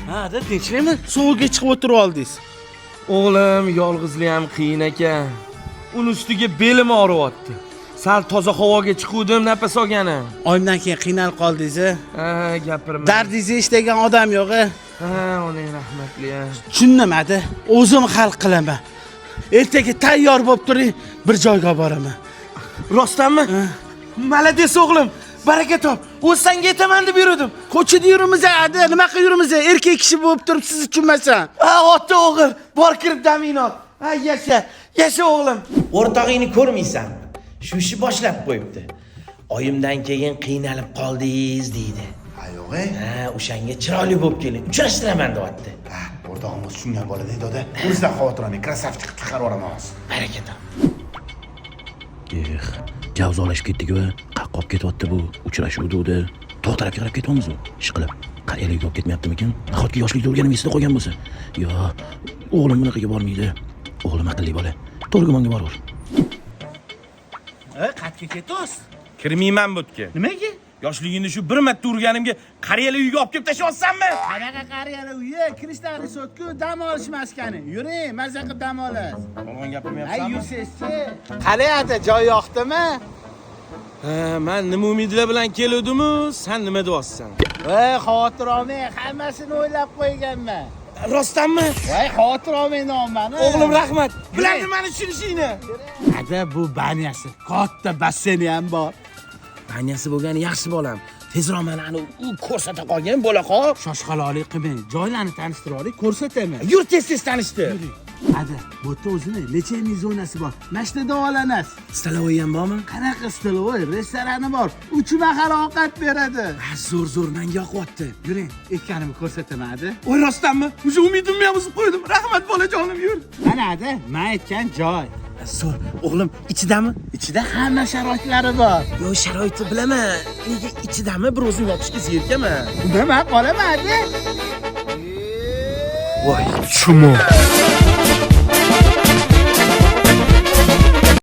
Ha, da tinchlikmi? Sovuqga chiqib o'tirib oldingiz. O'g'lim, yolg'izlik ham qiyin ekan. Uni ustiga belim og'riyapti. Sal toza havoga chiquvdim, nafas olganim. Oyimdan keyin qiynalib qoldingiz. Ha, gapirma. Dardingizni eshitgan odam yo'q. Ha, onang rahmatli. Tushunmadi. O'zim hal qilaman. Ertaga tayyor bo'lib turing, bir joyga boraman. Rostdanmi? Malades o'g'lim. Baraka top. O'z senga aytaman deb yurdim. Ko'chada yurimiz, adi, nima qilib yurimiz? Erkak kishi bo'lib turib siz tushunmasan. Ha, ota o'g'il, bor kirib damingni ol. Ha, yasha. Yasha o'g'lim. O'rtog'ingni ko'rmaysanmi? Shu ishni boshlab qo'yibdi. Oyimdan keyin qiynalib qoldingiz deydi. Ha, yo'q. Ha, o'shanga chiroyli bo'lib keling. Uchrashtiraman deyapti. Ha, o'rtog'imiz tushungan bola deydi oda. O'zida xavotirlanmang, krasavchik chiqarib yuboraman. Baraka top. Javzolashib ketdik-ku. Qaqqob ketyapti bu. Uchrashuv degdi. Tog' tarafga qarab ketyapmiz u. Ish qilib. Qariyalik olib ketmayaptimikin? Nahotki yoshlikda o'rganib esida qolgan bo'lsa? Yo, o'g'lim bunaqaga bormaydi. O'g'lim aqlli bola. To'rgumonga boraver. Qatga ketos. Kirmayman bu yerga. Nimaga? Yoshligingda shu bir marta urganimga qariyali uyga olib kelib tashlayapsanmi? Qanaqa qariyalar uyi? Kirishdan risotku, dam olish maskani. Yuring, mazza qilib dam olasiz. Yolg'on Ay, gapirmayapsanmi? yursizchi. Qarayapti, joy yoqdimi? Ha, men nima umidlar bilan keluvdim-u, sen nima deyapsan? Voy, xavotir olmang, hammasini o'ylab qo'yganman. Rostdanmi? Voy, xavotir olmang nomani. O'g'lim rahmat. Bilardim meni tushunishingni. Ada bu banyasi, katta basseni ham bor. Banyasi bo'lgani yaxshi bolam. Tezroq meni ana u ko'rsata qolgan bo'la qol. Shoshqaloqlik qilmang, joylarni tanishtirib oling, ko'rsataman. Yur tez tanishdi. Ada, bu yerda o'zini necha ming zonasi bor. Mashina davolanasiz. Stalovoy ham bormi? Qanaqa stolovoy, restorani bor. 3 mahal ovqat beradi. Zo'r menga yoqyapti. Yuring, ekkanimni ko'rsataman, Ada. Voy rostdanmi? O'sha umidimni ham uzib qo'ydim. Rahmat bolajonim, yur. Mana Ada, men aytgan joy. Zo'r. O'g'lim, ichidami? Ichida hamma sharoitlari bor. Yo, sharoitni bilaman. Nega ichidami? Bir o'zim yopishga zerikaman. Nima qolaman, Ada? Voy, chumo.